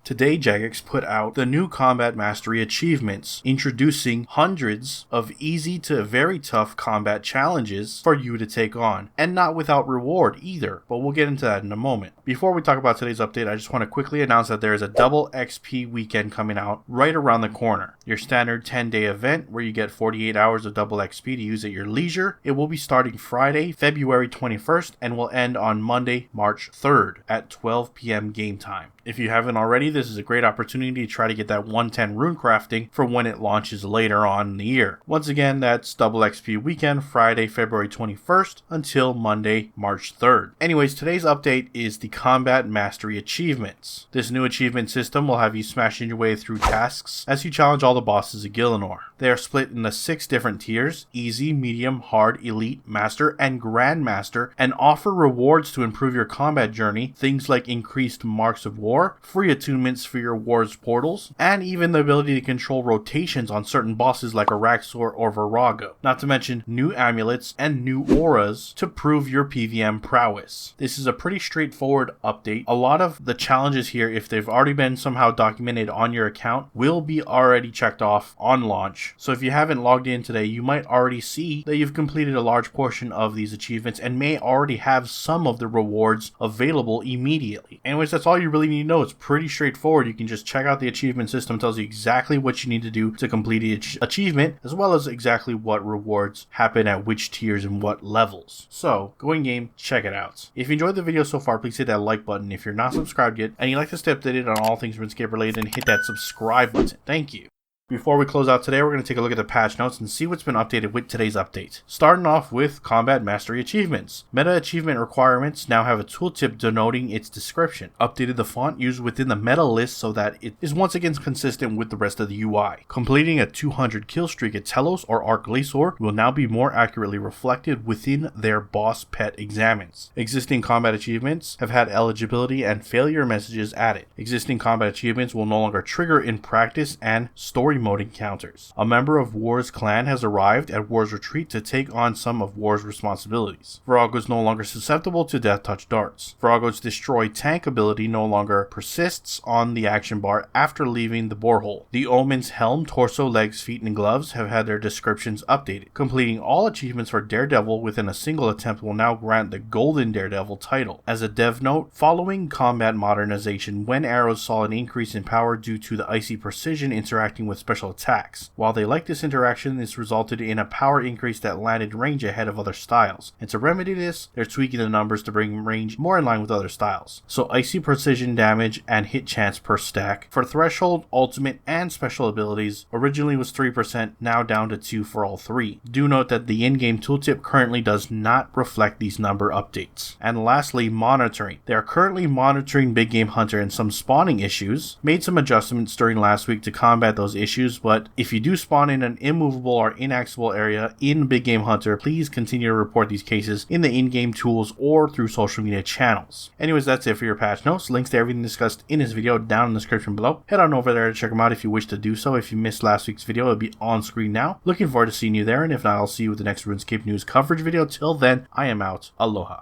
Today, Jagex put out the new Combat Mastery achievements, introducing hundreds of easy to very tough combat challenges for you to take on, and not without reward either, but we'll get into that in a moment. Before we talk about today's update, I just want to quickly announce that there is a double XP weekend coming out right around the corner. Your standard 10-day event where you get 48 hours of double XP to use at your leisure. It will be starting Friday, February 21st, and will end on Monday, March 3rd at 12 p.m. game time. If you haven't already, this is a great opportunity to try to get that 110 rune crafting for when it launches later on in the year. Once again, that's double XP weekend, Friday, February 21st until Monday, March 3rd. Anyways, today's update is the Combat Mastery achievements. This new achievement system will have you smashing your way through tasks as you challenge all the bosses of Gielinor. They are split into 6 different tiers: easy, medium, hard, elite, master, and grandmaster, and offer rewards to improve your combat journey, things like increased marks of war, free attunements for your war's portals, and even the ability to control rotations on certain bosses like Araxor or Virago, not to mention new amulets and new auras to prove your PvM prowess. This is a pretty straightforward update. A lot of the challenges here, if they've already been somehow documented on your account, will be already checked off on launch. So if you haven't logged in today, you might already see that you've completed a large portion of these achievements and may already have some of the rewards available immediately. Anyways, that's all you really need to know. It's pretty straightforward. You can just check out the achievement system. It tells you exactly what you need to do to complete each achievement, as well as exactly what rewards happen at which tiers and what levels. So go in game, check it out. If you enjoyed the video so far, please hit that like button. If you're not subscribed yet and you'd like to stay updated on all things RuneScape related, then hit that subscribe button. Thank you. Before we close out today, we're going to take a look at the patch notes and see what's been updated with today's update. Starting off with Combat Mastery achievements. Meta achievement requirements now have a tooltip denoting its description. Updated the font used within the meta list so that it is once again consistent with the rest of the UI. Completing a 200 kill streak at Telos or Archglacior will now be more accurately reflected within their boss pet examines. Existing combat achievements have had eligibility and failure messages added. Existing combat achievements will no longer trigger in practice and story mode encounters. A member of War's clan has arrived at War's retreat to take on some of War's responsibilities. Virago is no longer susceptible to death touch darts. Virago's destroy tank ability no longer persists on the action bar after leaving the borehole. The Omen's helm, torso, legs, feet, and gloves have had their descriptions updated. Completing all achievements for Daredevil within a single attempt will now grant the Golden Daredevil title. As a dev note, following combat modernization, when arrows saw an increase in power due to the icy precision interacting with special attacks. While they like this interaction, this resulted in a power increase that landed range ahead of other styles. And to remedy this, they're tweaking the numbers to bring range more in line with other styles. So icy precision damage and hit chance per stack for threshold, ultimate, and special abilities originally was 3%, now down to 2 for all 3. Do note that the in-game tooltip currently does not reflect these number updates. And lastly, monitoring. They are currently monitoring Big Game Hunter and some spawning issues. Made some adjustments during last week to combat those issues, but if you do spawn in an immovable or inaccessible area in Big Game Hunter, please continue to report these cases in the in-game tools or through social media channels. Anyways, that's it for your patch notes. Links to everything discussed in this video down in the description below. Head on over there to check them out if you wish to do so. If you missed last week's video, it'll be on screen now. Looking forward to seeing you there, and if not, I'll see you with the next RuneScape news coverage video. Till then, I am out. Aloha.